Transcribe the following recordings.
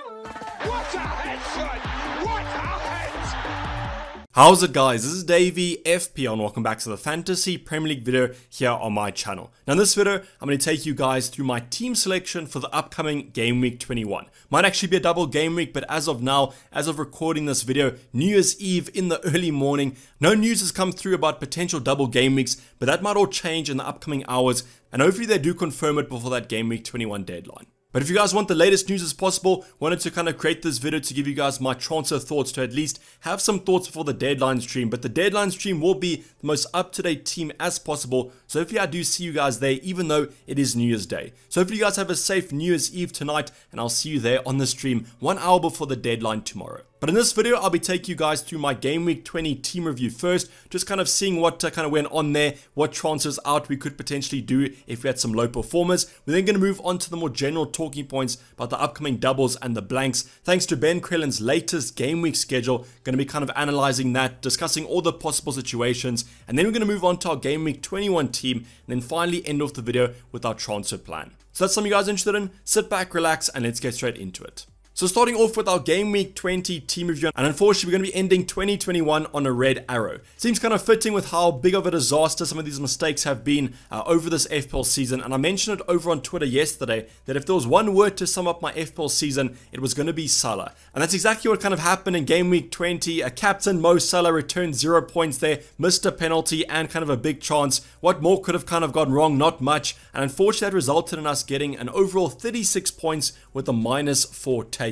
What a head, son! What a head! How's it, guys? This is Dayvy, FPL, and welcome back to the Fantasy Premier League video here on my channel. Now in this video, I'm going to take you guys through my team selection for the upcoming Game Week 21. Might actually be a double game week, but as of now, as of recording this video, New Year's Eve in the early morning, no news has come through about potential double game weeks, but that might all change in the upcoming hours, and hopefully they do confirm it before that Game Week 21 deadline. But if you guys want the latest news as possible, wanted to kind of create this video to give you guys my transfer thoughts, to at least have some thoughts before the deadline stream. But the deadline stream will be the most up-to-date team as possible. So hopefully I do see you guys there, even though it is New Year's Day. So hopefully you guys have a safe New Year's Eve tonight, and I'll see you there on the stream 1 hour before the deadline tomorrow. But in this video, I'll be taking you guys through my Game Week 20 team review first, just kind of seeing what kind of went on there, what transfers out we could potentially do if we had some low performers. We're then going to move on to the more general talking points about the upcoming doubles and the blanks. Thanks to Ben Krellen's latest Game Week schedule, going to be kind of analyzing that, discussing all the possible situations, and then we're going to move on to our Game Week 21 team, and then finally end off the video with our transfer plan. So that's something you guys are interested in. Sit back, relax, and let's get straight into it. So starting off with our Game Week 20 team review, and unfortunately we're going to be ending 2021 on a red arrow. Seems kind of fitting with how big of a disaster some of these mistakes have been over this FPL season, and I mentioned it over on Twitter yesterday that if there was one word to sum up my FPL season, it was going to be Salah. And that's exactly what kind of happened in Game Week 20. Captain Mo Salah returned 0 points there, missed a penalty and kind of a big chance. What more could have kind of gone wrong? Not much. And unfortunately that resulted in us getting an overall 36 points with a -4 take.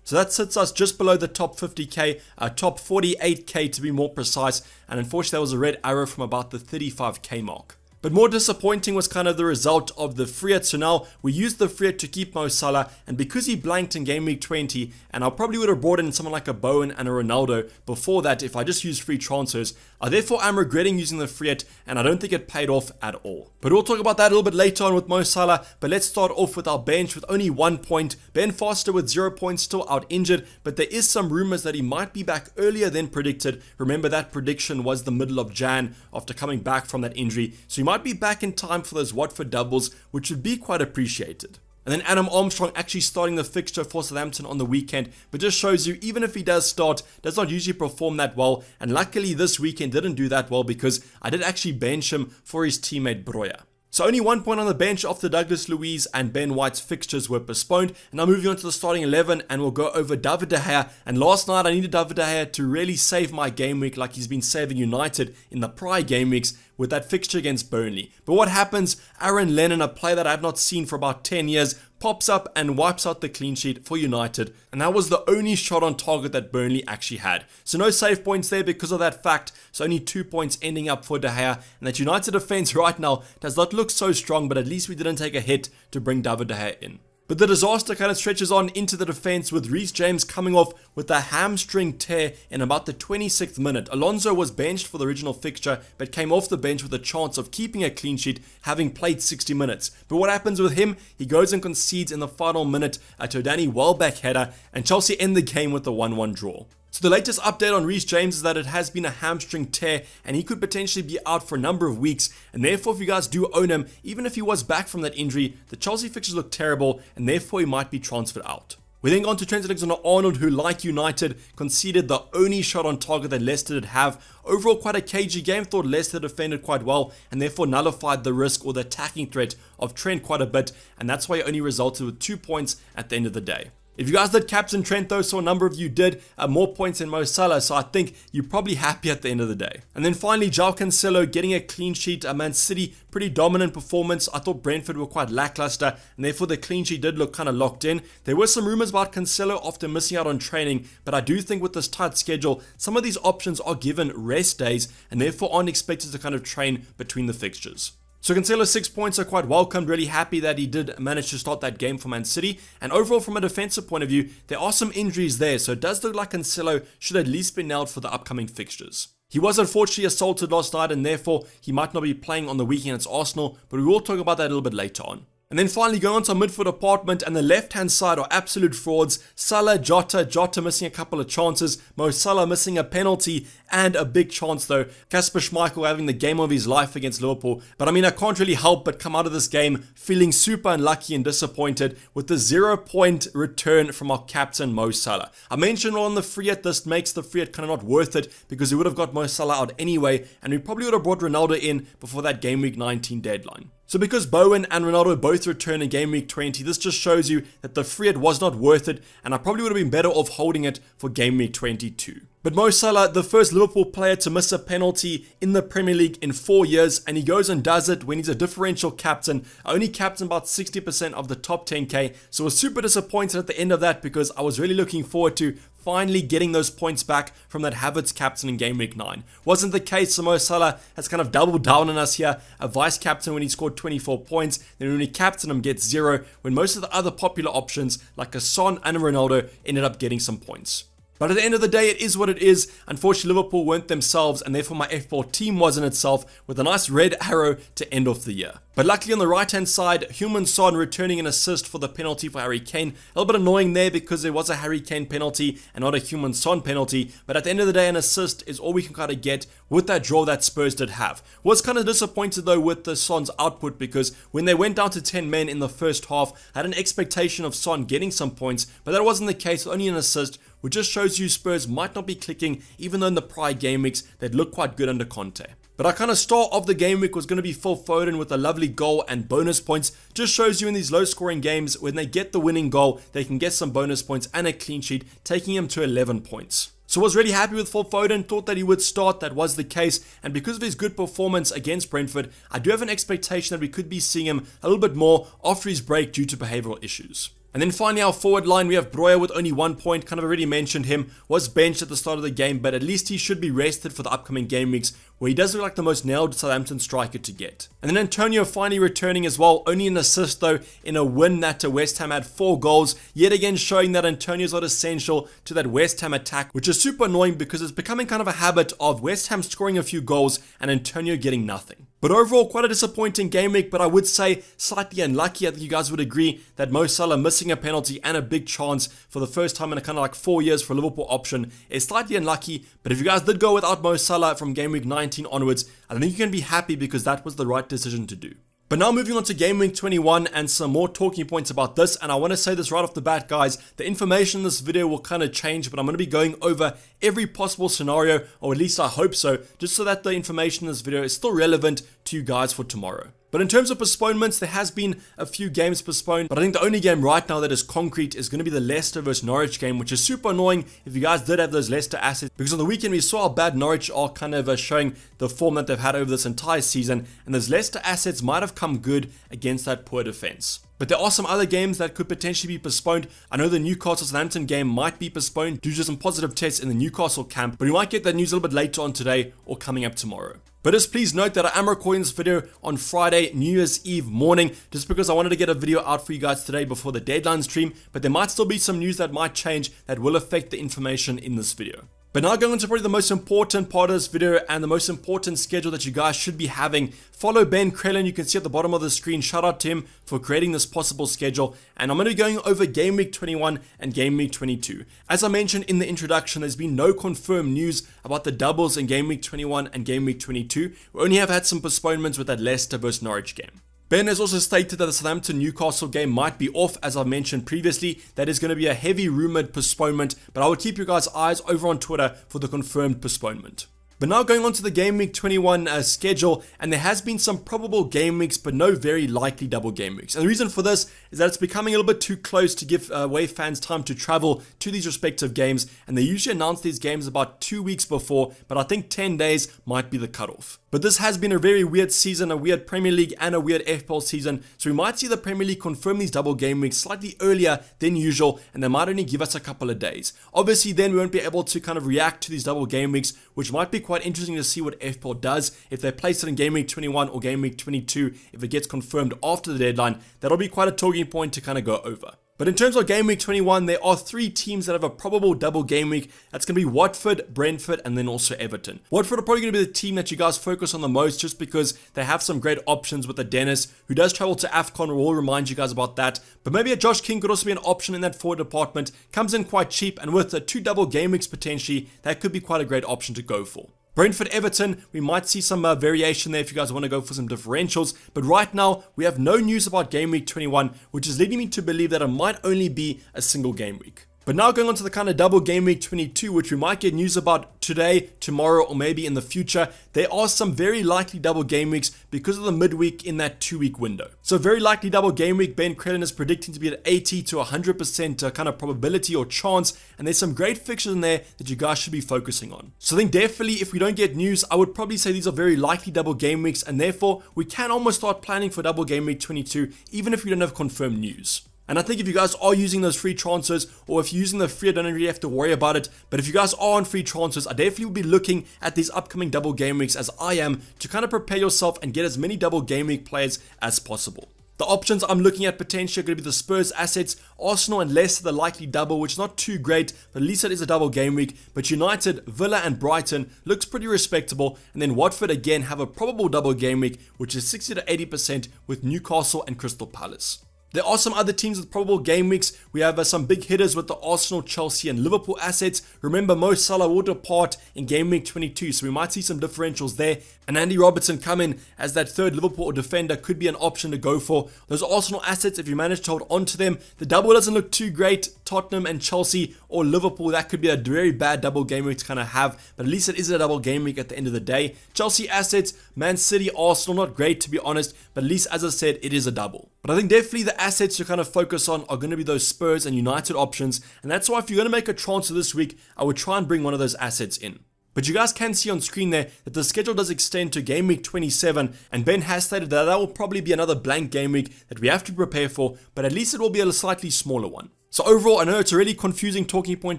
So that sits us just below the top 50k, top 48k to be more precise, and unfortunately that was a red arrow from about the 35k mark. But more disappointing was kind of the result of the free hit. So now we used the free hit to keep Mo Salah, and because he blanked in Game Week 20, and I probably would have brought in someone like a Bowen and a Ronaldo before that if I just used free transfers, I therefore am regretting using the free hit, and I don't think it paid off at all. But we'll talk about that a little bit later on with Mo Salah, but let's start off with our bench with only 1 point. Ben Foster with 0 points, still out injured, but there is some rumors that he might be back earlier than predicted. Remember that prediction was the middle of Jan after coming back from that injury, so he might be back in time for those Watford doubles, which would be quite appreciated. And then Adam Armstrong actually starting the fixture for Southampton on the weekend, but just shows you even if he does start, does not usually perform that well, and luckily this weekend didn't do that well because I did actually bench him for his teammate Broja. So only 1 point on the bench after Douglas Luiz and Ben White's fixtures were postponed. And now moving on to the starting 11, and we'll go over David De Gea. And last night I needed David De Gea to really save my game week like he's been saving United in the prior game weeks with that fixture against Burnley. But what happens? Aaron Lennon, a player that I've not seen for about 10 years, pops up and wipes out the clean sheet for United, and that was the only shot on target that Burnley actually had. So no save points there because of that fact, so only 2 points ending up for De Gea, and that United defense right now does not look so strong, but at least we didn't take a hit to bring David De Gea in. But the disaster kind of stretches on into the defense with Reece James coming off with a hamstring tear in about the 26th minute. Alonso was benched for the original fixture but came off the bench with a chance of keeping a clean sheet having played 60 minutes. But what happens with him? He goes and concedes in the final minute to a Danny Welbeck header, and Chelsea end the game with a 1-1 draw. So the latest update on Reece James is that it has been a hamstring tear and he could potentially be out for a number of weeks, and therefore if you guys do own him, even if he was back from that injury, the Chelsea fixtures look terrible and therefore he might be transferred out. We then go on to Trent Alexander-Arnold, who like United conceded the only shot on target that Leicester did have. Overall quite a cagey game, thought Leicester defended quite well and therefore nullified the risk or the attacking threat of Trent quite a bit, and that's why he only resulted with 2 points at the end of the day. If you guys did captain Trent though, so a number of you did, more points than Mo Salah, so I think you're probably happy at the end of the day. And then finally, João Cancelo getting a clean sheet. Man City, pretty dominant performance. I thought Brentford were quite lackluster, and therefore the clean sheet did look kind of locked in. There were some rumors about Cancelo after missing out on training, but I do think with this tight schedule, some of these options are given rest days, and therefore aren't expected to kind of train between the fixtures. So Cancelo's 6 points are quite welcomed, really happy that he did manage to start that game for Man City. And overall from a defensive point of view, there are some injuries there, so it does look like Cancelo should at least be nailed for the upcoming fixtures. He was unfortunately assaulted last night and therefore he might not be playing on the weekend against Arsenal, but we will talk about that a little bit later on. And then finally going on to our midfield department, and the left-hand side are absolute frauds. Salah, Jota missing a couple of chances, Mo Salah missing a penalty and a big chance though. Kasper Schmeichel having the game of his life against Liverpool. But I mean, I can't really help but come out of this game feeling super unlucky and disappointed with the 0-point return from our captain Mo Salah. I mentioned on the free hit, this makes the free hit kind of not worth it because we would have got Mo Salah out anyway, and we probably would have brought Ronaldo in before that game week 19 deadline. So because Bowen and Ronaldo both return in game week 20, this just shows you that the free hit was not worth it, and I probably would have been better off holding it for game week 22. But Mo Salah, the first Liverpool player to miss a penalty in the Premier League in 4 years, and he goes and does it when he's a differential captain. I only captain about 60% of the top 10k, so I was super disappointed at the end of that because I was really looking forward to finally getting those points back from that Havertz captain in game week 9. Wasn't the case, so Mo Salah has kind of doubled down on us here. A vice captain when he scored 24 points, then when we captain him gets 0, when most of the other popular options like a Son and a Ronaldo ended up getting some points. But at the end of the day, it is what it is. Unfortunately, Liverpool weren't themselves, and therefore my FPL team wasn't itself, with a nice red arrow to end off the year. But luckily on the right-hand side, Heung-min Son returning an assist for the penalty for Harry Kane. A little bit annoying there because there was a Harry Kane penalty and not a Heung-min Son penalty. But at the end of the day, an assist is all we can kind of get with that draw that Spurs did have. Was kind of disappointed though with the Son's output because when they went down to 10 men in the first half, I had an expectation of Son getting some points, but that wasn't the case, only an assist, which just shows you Spurs might not be clicking, even though in the prior game weeks they'd look quite good under Conte. But our kind of star of the game week was going to be Phil Foden with a lovely goal and bonus points. Just shows you in these low scoring games, when they get the winning goal, they can get some bonus points and a clean sheet, taking him to 11 points. So I was really happy with Phil Foden, thought that he would start, that was the case, and because of his good performance against Brentford, I do have an expectation that we could be seeing him a little bit more after his break due to behavioural issues. And then finally our forward line, we have Breuer with only 1 point, kind of already mentioned him, was benched at the start of the game, but at least he should be rested for the upcoming game weeks, where he does look like the most nailed Southampton striker to get. And then Antonio finally returning as well, only an assist though, in a win that West Ham had 4 goals, yet again showing that Antonio's not essential to that West Ham attack, which is super annoying because it's becoming kind of a habit of West Ham scoring a few goals and Antonio getting nothing. But overall, quite a disappointing game week, but I would say slightly unlucky. I think you guys would agree that Mo Salah missing a penalty and a big chance for the first time in a kind of like 4 years for a Liverpool option is slightly unlucky. But if you guys did go without Mo Salah from game week 19 onwards, I think you can be happy because that was the right decision to do. But now moving on to game week 21 and some more talking points about this, and I want to say this right off the bat guys, the information in this video will kind of change, but I'm going to be going over every possible scenario, or at least I hope so, just so that the information in this video is still relevant to you guys for tomorrow. But in terms of postponements, there has been a few games postponed, but I think the only game right now that is concrete is going to be the Leicester vs Norwich game, which is super annoying if you guys did have those Leicester assets, because on the weekend we saw how bad Norwich are kind of showing the form that they've had over this entire season, and those Leicester assets might have come good against that poor defense. But there are some other games that could potentially be postponed. I know the Newcastle-Southampton game might be postponed due to some positive tests in the Newcastle camp, but we might get that news a little bit later on today or coming up tomorrow. But just please note that I am recording this video on Friday, New Year's Eve morning, just because I wanted to get a video out for you guys today before the deadline stream, but there might still be some news that might change that will affect the information in this video. But now going into probably the most important part of this video and the most important schedule that you guys should be having. Follow Ben Krellin, you can see at the bottom of the screen. Shout out to him for creating this possible schedule. And I'm going to be going over game week 21 and game week 22. As I mentioned in the introduction, there's been no confirmed news about the doubles in game week 21 and game week 22. We only have had some postponements with that Leicester vs Norwich game. Ben has also stated that the Southampton-Newcastle game might be off, as I mentioned previously. That is going to be a heavy rumoured postponement, but I will keep you guys' eyes over on Twitter for the confirmed postponement. But now going on to the Game Week 21 schedule, and there has been some probable game weeks, but no very likely double game weeks. And the reason for this is that it's becoming a little bit too close to give away fans time to travel to these respective games, and they usually announce these games about 2 weeks before, but I think 10 days might be the cutoff. But this has been a very weird season, a weird Premier League and a weird FPL season, so we might see the Premier League confirm these double game weeks slightly earlier than usual, and they might only give us a couple of days. Obviously then we won't be able to kind of react to these double game weeks, which might be quite interesting to see what FPL does. If they place it in game week 21 or game week 22, if it gets confirmed after the deadline, that'll be quite a talking point to kind of go over. But in terms of Game Week 21, there are 3 teams that have a probable double game week. That's going to be Watford, Brentford, and then also Everton. Watford are probably going to be the team that you guys focus on the most just because they have some great options with the Dennis, who does travel to AFCON. We'll remind you guys about that. But maybe a Josh King could also be an option in that forward department. Comes in quite cheap, and with 2 double game weeks potentially, that could be quite a great option to go for. Brentford Everton, we might see some variation there if you guys want to go for some differentials, but right now we have no news about Game Week 21, which is leading me to believe that it might only be a single game week. But now going on to the kind of double Game Week 22, which we might get news about today, tomorrow, or maybe in the future, there are some very likely double game weeks because of the midweek in that 2-week window. So very likely double game week, Ben Crellin is predicting to be at 80 to 100% kind of probability or chance, and there's some great fixtures in there that you guys should be focusing on. So I think definitely if we don't get news, I would probably say these are very likely double game weeks, and therefore we can almost start planning for double game week 22 even if we don't have confirmed news. And I think if you guys are using those free transfers, or if you're using the free, I don't really have to worry about it. But if you guys are on free transfers, I definitely will be looking at these upcoming double game weeks as I am to kind of prepare yourself and get as many double game week players as possible. The options I'm looking at potentially are going to be the Spurs assets, Arsenal and Leicester, the likely double, which is not too great, but at least it is a double game week. But United, Villa and Brighton looks pretty respectable. And then Watford again have a probable double game week, which is 60 to 80% with Newcastle and Crystal Palace. There are some other teams with probable game weeks. We have some big hitters with the Arsenal, Chelsea and Liverpool assets. Remember, Mo Salah will depart in Game Week 22, so we might see some differentials there. And Andy Robertson come in as that third Liverpool defender could be an option to go for. Those Arsenal assets, if you manage to hold on to them, the double doesn't look too great. Tottenham and Chelsea or Liverpool, that could be a very bad double game week to kind of have, but at least it is a double game week at the end of the day. Chelsea assets, Man City, Arsenal, not great to be honest, but at least as I said, it is a double. But I think definitely the assets to kind of focus on are going to be those Spurs and United options, and that's why if you're going to make a transfer this week, I would try and bring one of those assets in. But you guys can see on screen there that the schedule does extend to Game Week 27, and Ben has stated that that will probably be another blank game week that we have to prepare for, but at least it will be a slightly smaller one. So overall, I know it's a really confusing talking point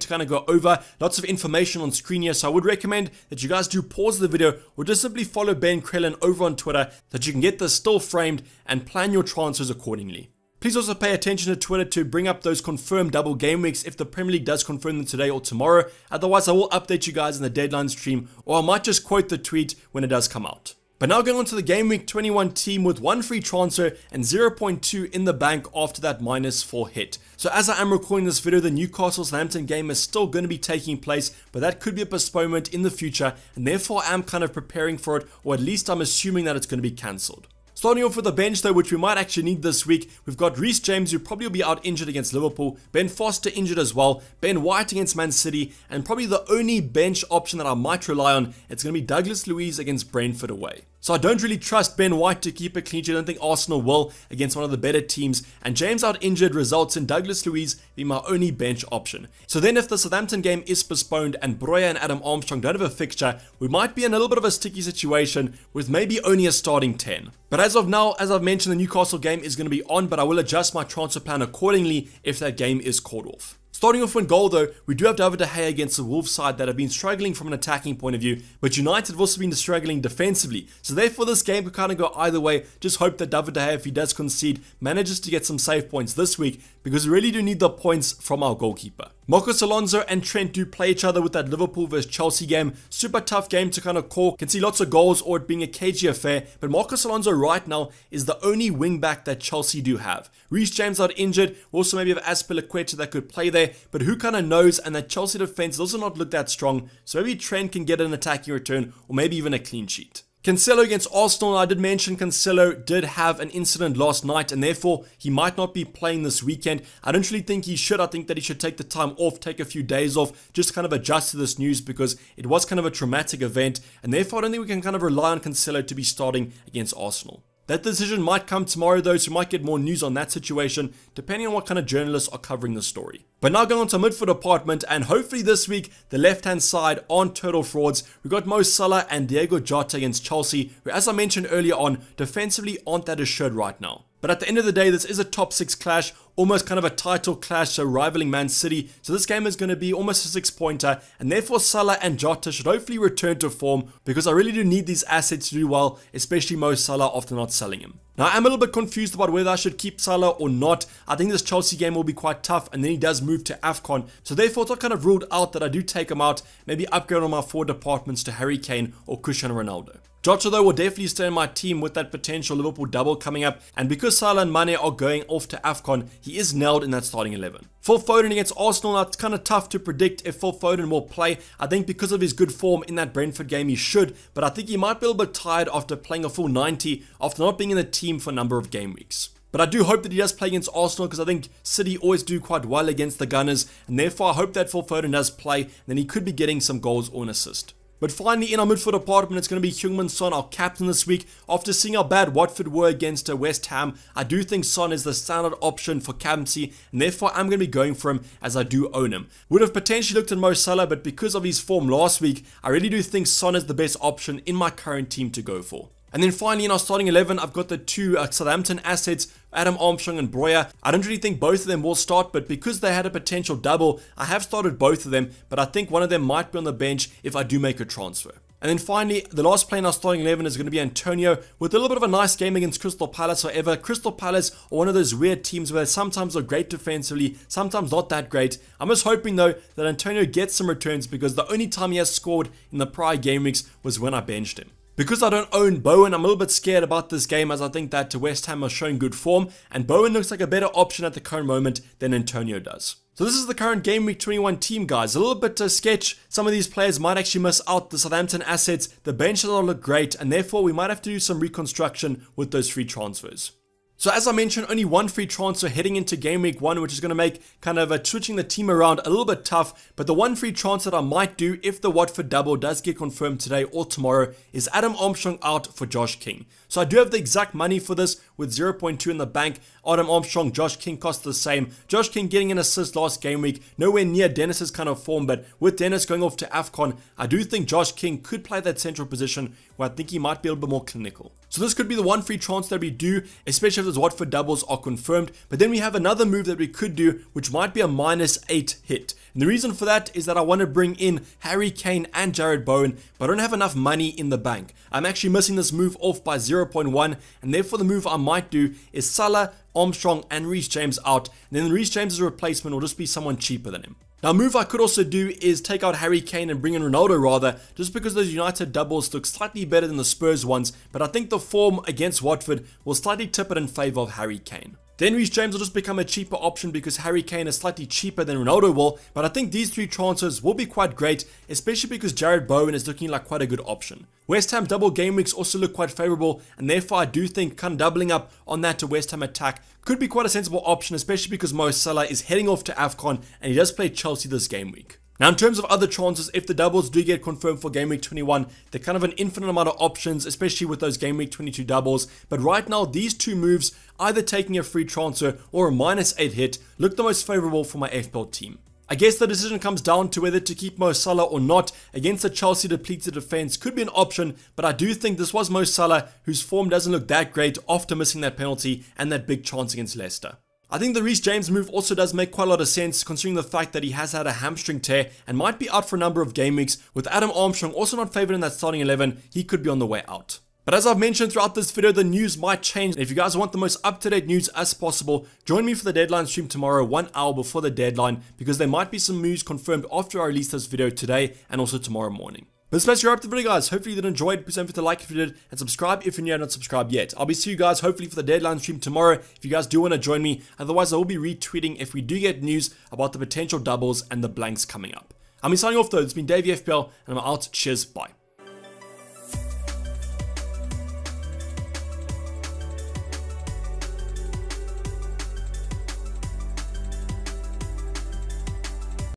to kind of go over, lots of information on screen here, so I would recommend that you guys do pause the video or just simply follow Ben Crellin over on Twitter so that you can get this still framed and plan your transfers accordingly. Please also pay attention to Twitter to bring up those confirmed double game weeks if the Premier League does confirm them today or tomorrow. Otherwise, I will update you guys in the deadline stream, or I might just quote the tweet when it does come out. But now going on to the Game Week 21 team with 1 free transfer and 0.2 in the bank after that -4 hit. So as I am recording this video, the Newcastle-Southampton game is still going to be taking place, but that could be a postponement in the future, and therefore I am kind of preparing for it, or at least I'm assuming that it's going to be cancelled. Starting off with the bench though, which we might actually need this week, we've got Reece James, who probably will be out injured against Liverpool, Ben Foster injured as well, Ben White against Man City, and probably the only bench option that I might rely on, it's going to be Douglas Luiz against Brentford away. So I don't really trust Ben White to keep a clean sheet. I don't think Arsenal will against one of the better teams, and James out injured results in Douglas Luiz being my only bench option. So then if the Southampton game is postponed and Breuer and Adam Armstrong don't have a fixture, we might be in a little bit of a sticky situation with maybe only a starting 10. But as of now, as I've mentioned, the Newcastle game is going to be on, but I will adjust my transfer plan accordingly if that game is called off. Starting off in goal though, we do have David De Gea against the Wolves side that have been struggling from an attacking point of view, but United have also been struggling defensively. So therefore this game could kind of go either way. Just hope that David De Gea, if he does concede, manages to get some save points this week, because we really do need the points from our goalkeeper. Marcos Alonso and Trent do play each other with that Liverpool vs Chelsea game. Super tough game to kind of call. Can see lots of goals or it being a cagey affair, but Marcos Alonso right now is the only wing back that Chelsea do have. Reece James out injured. We also maybe have Azpilicueta that could play there, but who kind of knows? And that Chelsea defense does not look that strong, so maybe Trent can get an attacking return or maybe even a clean sheet. Cancelo against Arsenal, I did mention Cancelo did have an incident last night and therefore he might not be playing this weekend. I don't really think he should. I think that he should take the time off, take a few days off, just to kind of adjust to this news because it was kind of a traumatic event, and therefore I don't think we can kind of rely on Cancelo to be starting against Arsenal. That decision might come tomorrow though, so we might get more news on that situation, depending on what kind of journalists are covering the story. But now going on to midfield department, and hopefully this week, the left-hand side aren't total frauds. We've got Mo Salah and Diogo Jota against Chelsea, who as I mentioned earlier on, defensively aren't that assured right now. But at the end of the day, this is a top 6 clash, almost kind of a title clash, so rivaling Man City. So this game is going to be almost a 6-pointer, and therefore Salah and Jota should hopefully return to form, because I really do need these assets to do well, especially Mo Salah after not selling him. Now, I'm a little bit confused about whether I should keep Salah or not. I think this Chelsea game will be quite tough, and then he does move to AFCON. So therefore, it's not kind of ruled out that I do take him out, maybe upgrade on my forward departments to Harry Kane or Cristiano Ronaldo. Jota though will definitely stay in my team with that potential Liverpool double coming up, and because Salah and Mane are going off to AFCON, he is nailed in that starting 11. Phil Foden against Arsenal, now it's kind of tough to predict if Phil Foden will play. I think because of his good form in that Brentford game he should, but I think he might be a little bit tired after playing a full 90 after not being in the team for a number of game weeks. But I do hope that he does play against Arsenal, because I think City always do quite well against the Gunners, and therefore I hope that Phil Foden does play, and then he could be getting some goals or an assist. But finally, in our midfield department, it's going to be Heung-min Son, our captain this week. After seeing how bad Watford were against West Ham, I do think Son is the standard option for captaincy, and therefore I'm going to be going for him as I do own him. Would have potentially looked at Mo Salah, but because of his form last week, I really do think Son is the best option in my current team to go for. And then finally in our starting 11, I've got the two Southampton assets, Adam Armstrong and Broja. I don't really think both of them will start, but because they had a potential double, I have started both of them, but I think one of them might be on the bench if I do make a transfer. And then finally, the last player in our starting 11 is going to be Antonio, with a little bit of a nice game against Crystal Palace. However, Crystal Palace are one of those weird teams where sometimes they're great defensively, sometimes not that great. I'm just hoping though that Antonio gets some returns, because the only time he has scored in the prior game weeks was when I benched him. Because I don't own Bowen, I'm a little bit scared about this game, as I think that West Ham are showing good form, and Bowen looks like a better option at the current moment than Antonio does. So this is the current Game Week 21 team, guys. A little bit sketch. Some of these players might actually miss out. The Southampton assets, the bench does not look great, and therefore we might have to do some reconstruction with those free transfers. So as I mentioned, only one free transfer heading into Game Week 1, which is going to make kind of switching the team around a little bit tough. But the one free transfer that I might do if the Watford double does get confirmed today or tomorrow is Adam Armstrong out for Josh King. So I do have the exact money for this with 0.2 in the bank. Adam Armstrong, Josh King cost the same. Josh King getting an assist last game week, nowhere near Dennis's kind of form, but with Dennis going off to AFCON, I do think Josh King could play that central position where I think he might be a little bit more clinical. So this could be the one free transfer that we do, especially if those Watford doubles are confirmed. But then we have another move that we could do, which might be a -8 hit. And the reason for that is that I want to bring in Harry Kane and Jarrod Bowen, but I don't have enough money in the bank. I'm actually missing this move off by 0.1, and therefore the move I might do is Salah, Armstrong and Reece James out, and then Reece James' replacement will just be someone cheaper than him. Now a move I could also do is take out Harry Kane and bring in Ronaldo rather, just because those United doubles look slightly better than the Spurs ones, but I think the form against Watford will slightly tip it in favour of Harry Kane. Then Reece James will just become a cheaper option because Harry Kane is slightly cheaper than Ronaldo will, but I think these three transfers will be quite great, especially because Jarrod Bowen is looking like quite a good option. West Ham double game weeks also look quite favourable, and therefore I do think kind of doubling up on that to West Ham attack could be quite a sensible option, especially because Mo Salah is heading off to AFCON and he does play Chelsea this game week. Now in terms of other transfers, if the doubles do get confirmed for Game Week 21, they're kind of an infinite amount of options, especially with those Game Week 22 doubles. But right now, these two moves, either taking a free transfer or a -8 hit, look the most favourable for my FPL team. I guess the decision comes down to whether to keep Mo Salah or not. Against the Chelsea depleted defence could be an option, but I do think this was Mo Salah, whose form doesn't look that great after missing that penalty and that big chance against Leicester. I think the Reece James move also does make quite a lot of sense, considering the fact that he has had a hamstring tear and might be out for a number of game weeks. With Adam Armstrong also not favoured in that starting 11, he could be on the way out. But as I've mentioned throughout this video, the news might change. If you guys want the most up-to-date news as possible, join me for the deadline stream tomorrow, 1 hour before the deadline, because there might be some news confirmed after I release this video today and also tomorrow morning. But this place, you're up to the video, guys. Hopefully you did enjoy it. Please don't forget to like if you did, and subscribe if you're new and not subscribed yet. I'll be seeing you guys hopefully for the deadline stream tomorrow if you guys do want to join me. Otherwise, I will be retweeting if we do get news about the potential doubles and the blanks coming up. I'm signing off though. It's been Dayvy FPL, and I'm out. Cheers, bye.